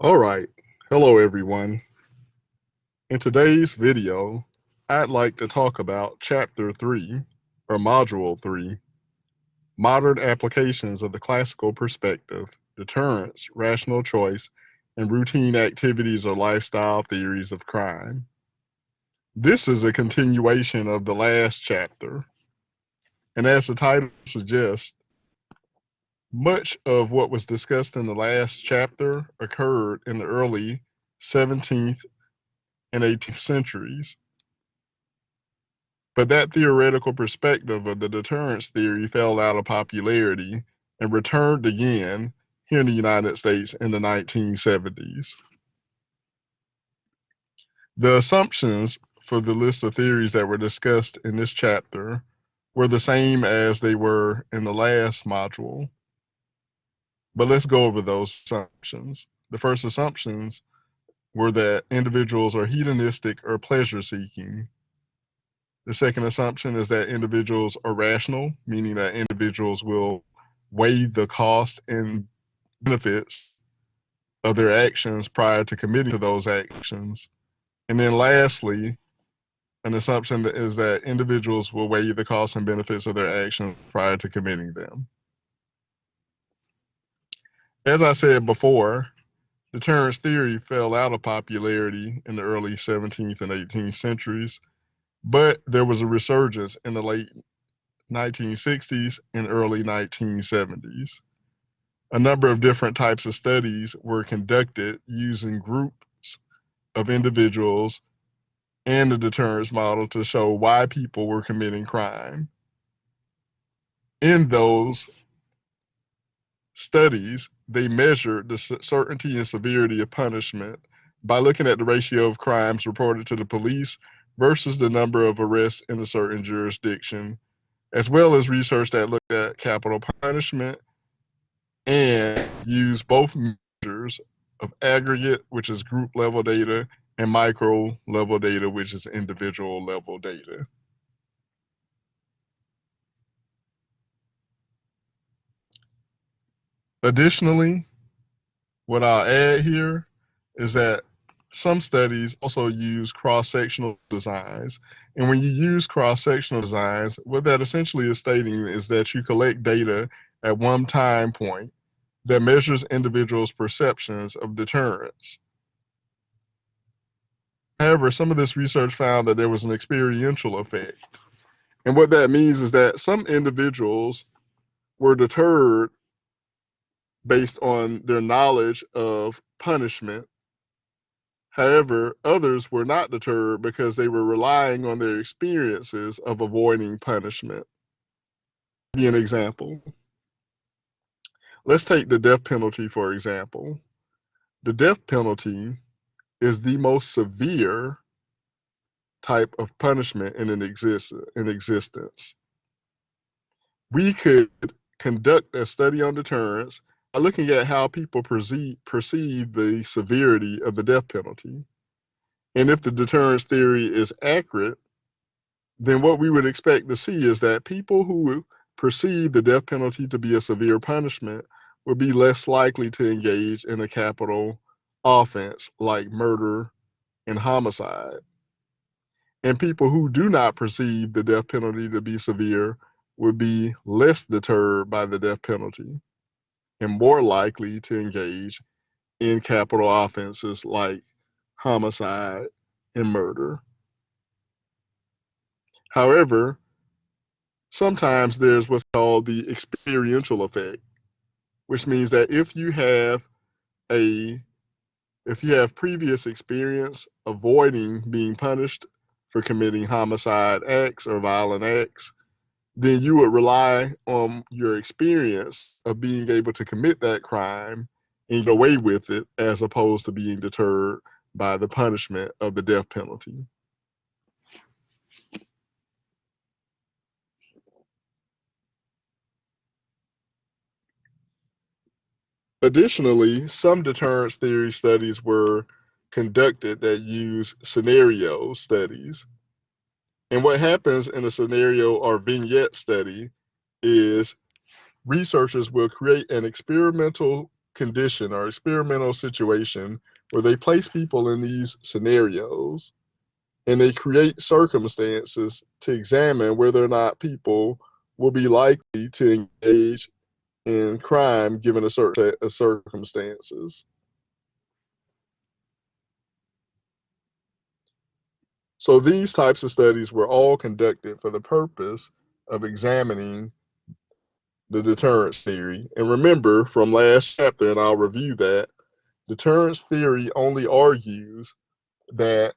All right. Hello, everyone. In today's video, I'd like to talk about Chapter 3, or Module 3, Modern Applications of the Classical Perspective, Deterrence, Rational Choice, and Routine Activities or Lifestyle Theories of Crime. This is a continuation of the last chapter, and as the title suggests, much of what was discussed in the last chapter occurred in the early 17th and 18th centuries. But that theoretical perspective of the deterrence theory fell out of popularity and returned again here in the United States in the 1970s. The assumptions for the list of theories that were discussed in this chapter were the same as they were in the last module. But let's go over those assumptions. The first assumptions were that individuals are hedonistic or pleasure seeking. The second assumption is that individuals are rational, meaning that individuals will weigh the cost and benefits of their actions prior to committing to those actions. And then lastly, an assumption is that individuals will weigh the costs and benefits of their actions prior to committing them. As I said before, deterrence theory fell out of popularity in the early 17th and 18th centuries, but there was a resurgence in the late 1960s and early 1970s. A number of different types of studies were conducted using groups of individuals and the deterrence model to show why people were committing crime. In those studies, they measured the certainty and severity of punishment by looking at the ratio of crimes reported to the police versus the number of arrests in a certain jurisdiction, as well as research that looked at capital punishment and used both measures of aggregate, which is group level data, and micro level data, which is individual level data. Additionally, what I'll add here is that some studies also use cross-sectional designs. And when you use cross-sectional designs, what that essentially is stating is that you collect data at one time point that measures individuals' perceptions of deterrence. However, some of this research found that there was an experiential effect. And what that means is that some individuals were deterred based on their knowledge of punishment. However, others were not deterred because they were relying on their experiences of avoiding punishment. I'll give you an example. Let's take the death penalty, for example. The death penalty is the most severe type of punishment in existence. We could conduct a study on deterrence by looking at how people perceive the severity of the death penalty. And if the deterrence theory is accurate, then what we would expect to see is that people who perceive the death penalty to be a severe punishment would be less likely to engage in a capital offense like murder and homicide. And people who do not perceive the death penalty to be severe would be less deterred by the death penalty and more likely to engage in capital offenses like homicide and murder. However, sometimes there's what's called the experiential effect, which means that if you have previous experience avoiding being punished for committing homicide acts or violent acts, then you would rely on your experience of being able to commit that crime and get away with it as opposed to being deterred by the punishment of the death penalty. Additionally, some deterrence theory studies were conducted that use scenario studies. And what happens in a scenario or vignette study is researchers will create an experimental condition or experimental situation where they place people in these scenarios and they create circumstances to examine whether or not people will be likely to engage in crime given a certain set of circumstances. So these types of studies were all conducted for the purpose of examining the deterrence theory. And remember from last chapter, and I'll review that, deterrence theory only argues that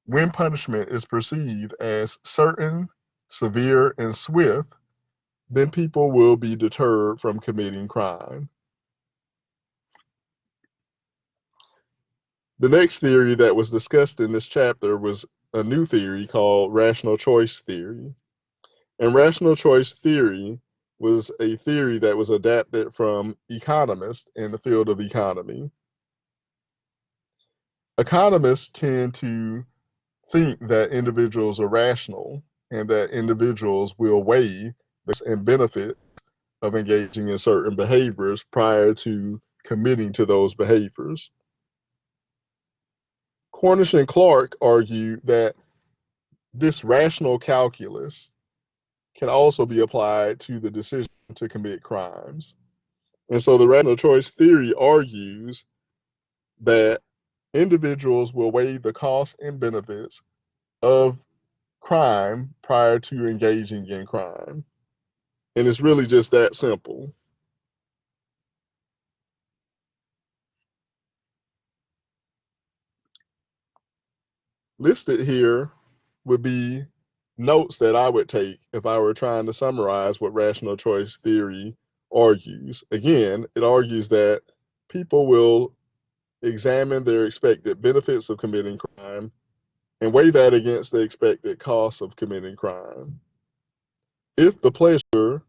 when punishment is perceived as certain, severe, and swift, then people will be deterred from committing crime. The next theory that was discussed in this chapter was a new theory called rational choice theory. And rational choice theory was a theory that was adapted from economists in the field of economy. Economists tend to think that individuals are rational and that individuals will weigh the and benefit of engaging in certain behaviors prior to committing to those behaviors. Cornish and Clark argue that this rational calculus can also be applied to the decision to commit crimes. And so the rational choice theory argues that individuals will weigh the costs and benefits of crime prior to engaging in crime. And it's really just that simple. Listed here would be notes that I would take if I were trying to summarize what rational choice theory argues. Again, it argues that people will examine their expected benefits of committing crime and weigh that against the expected costs of committing crime. If the pleasure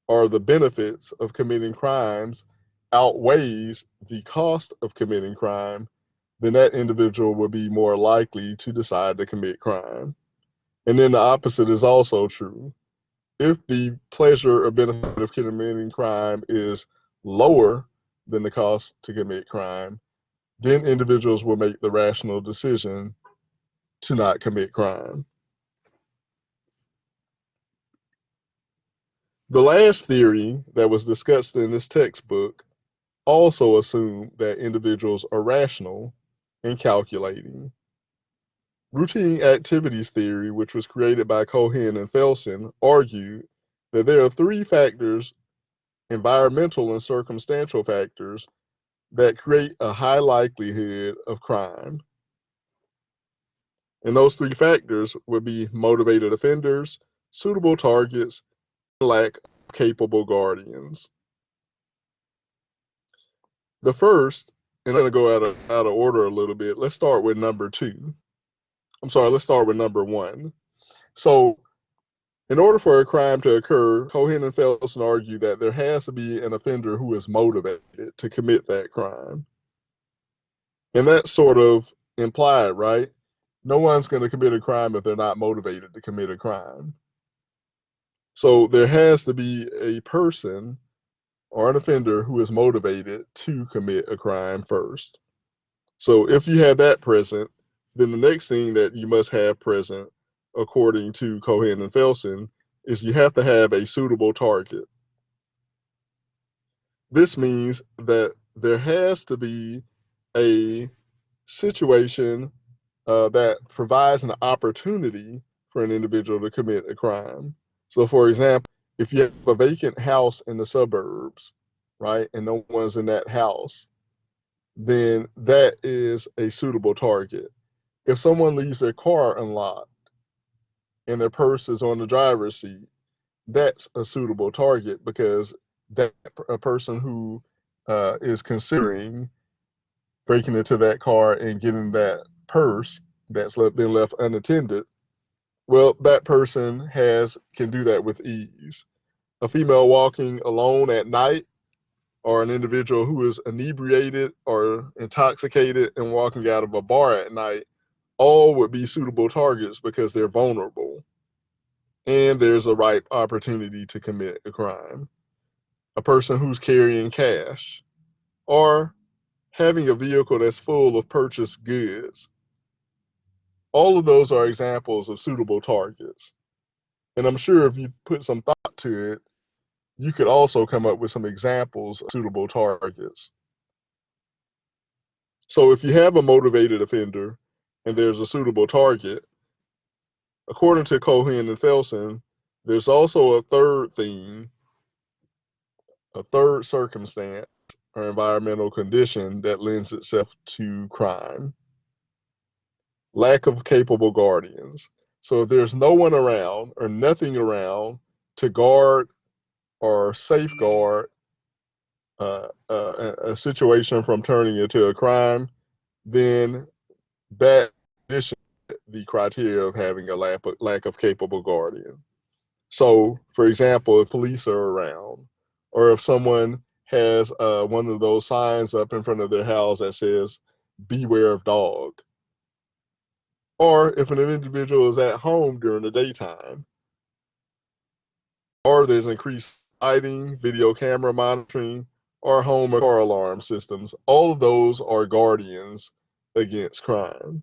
or the benefits of committing crimes outweighs the cost of committing crime, then that individual will be more likely to decide to commit crime. And then the opposite is also true. If the pleasure or benefit of committing crime is lower than the cost to commit crime, then individuals will make the rational decision to not commit crime. The last theory that was discussed in this textbook also assumed that individuals are rational and calculating. Routine activities theory, which was created by Cohen and Felsen, argued that there are three factors, environmental and circumstantial factors, that create a high likelihood of crime. And those three factors would be motivated offenders, suitable targets, and lack of capable guardians. The first, and I'm going to go out of order a little bit, let's start with number two. Let's start with number one. So, in order for a crime to occur, Cohen and Felsen argue that there has to be an offender who is motivated to commit that crime. And that's sort of implied, right? No one's going to commit a crime if they're not motivated to commit a crime. So there has to be a person or an offender who is motivated to commit a crime first. So if you have that present, then the next thing that you must have present, according to Cohen and Felsen, is you have to have a suitable target. This means that there has to be a situation that provides an opportunity for an individual to commit a crime. So, for example, if you have a vacant house in the suburbs, right, and no one's in that house, then that is a suitable target. If someone leaves their car unlocked and their purse is on the driver's seat, that's a suitable target because that a person who is considering breaking into that car and getting that purse that's been left unattended, well, that person can do that with ease. A female walking alone at night, or an individual who is inebriated or intoxicated and walking out of a bar at night, all would be suitable targets because they're vulnerable and there's a ripe opportunity to commit a crime. A person who's carrying cash, or having a vehicle that's full of purchased goods. All of those are examples of suitable targets. And I'm sure if you put some thought to it, you could also come up with some examples of suitable targets. So if you have a motivated offender and there's a suitable target, according to Cohen and Felsen, there's also a third thing, a third circumstance or environmental condition that lends itself to crime. Lack of capable guardians. So if there's no one around or nothing around to guard or safeguard a situation from turning into a crime, then that condition the criteria of having a lack of capable guardian. So, for example, if police are around, or if someone has one of those signs up in front of their house that says, "Beware of dog," or if an individual is at home during the daytime, or there's increased lighting, video camera monitoring, or home or car alarm systems, all of those are guardians against crime.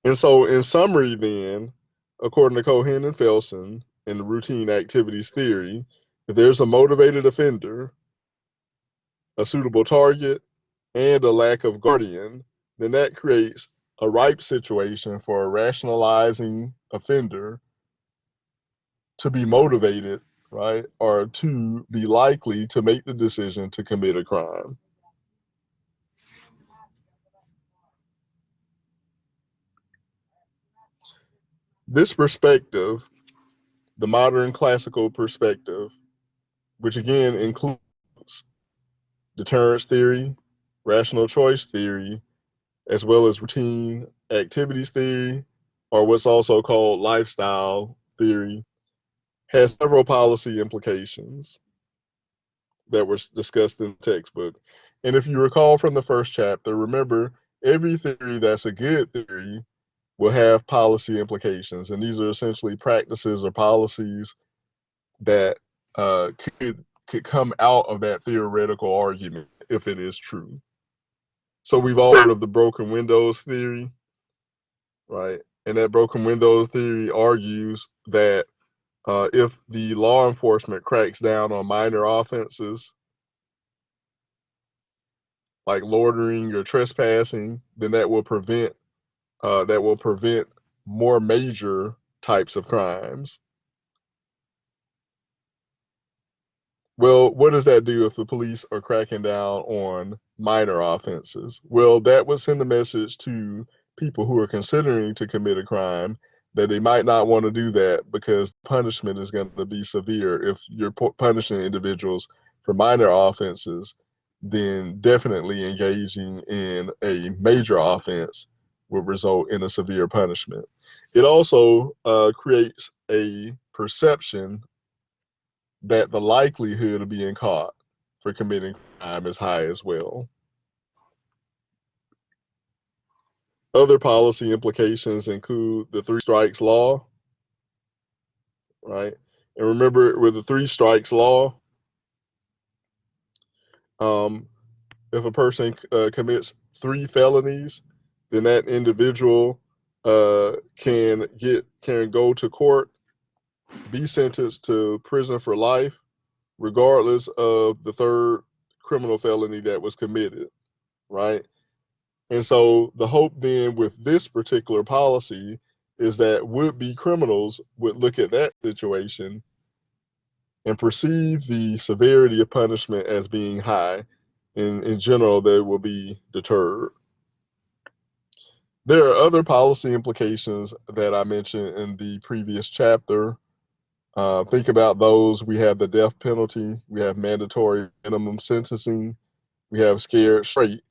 And so, in summary, then, according to Cohen and Felsen in the routine activities theory, if there's a motivated offender, a suitable target, and a lack of guardian, then that creates a ripe situation for a rationalizing offender to be motivated, right, or to be likely to make the decision to commit a crime. This perspective, the modern classical perspective, which again includes deterrence theory, rational choice theory, as well as routine activities theory, or what's also called lifestyle theory, has several policy implications that were discussed in the textbook. And if you recall from the first chapter, remember, every theory that's a good theory will have policy implications. And these are essentially practices or policies that could come out of that theoretical argument if it is true. So we've all heard of the broken windows theory, right? And that broken windows theory argues that if the law enforcement cracks down on minor offenses like loitering or trespassing, then that will prevent more major types of crimes. Well, what does that do if the police are cracking down on minor offenses? Well, that would send a message to people who are considering to commit a crime that they might not want to do that because punishment is going to be severe. If you're punishing individuals for minor offenses, then definitely engaging in a major offense will result in a severe punishment. It also creates a perception that the likelihood of being caught for committing crime is high as well. Other policy implications include the three strikes law, right? And remember, with the three strikes law, if a person commits 3 felonies, then that individual can go to court, be sentenced to prison for life, regardless of the third criminal felony that was committed, right? And so the hope then with this particular policy is that would-be criminals would look at that situation and perceive the severity of punishment as being high. In general, they will be deterred. There are other policy implications that I mentioned in the previous chapter. Think about those. We have the death penalty. We have mandatory minimum sentencing. We have scared straight.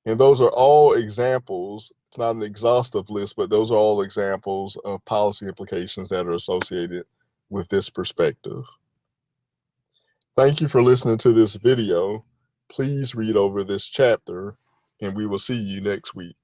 And those are all examples. It's not an exhaustive list, but those are all examples of policy implications that are associated with this perspective. Thank you for listening to this video. Please read over this chapter, and we will see you next week.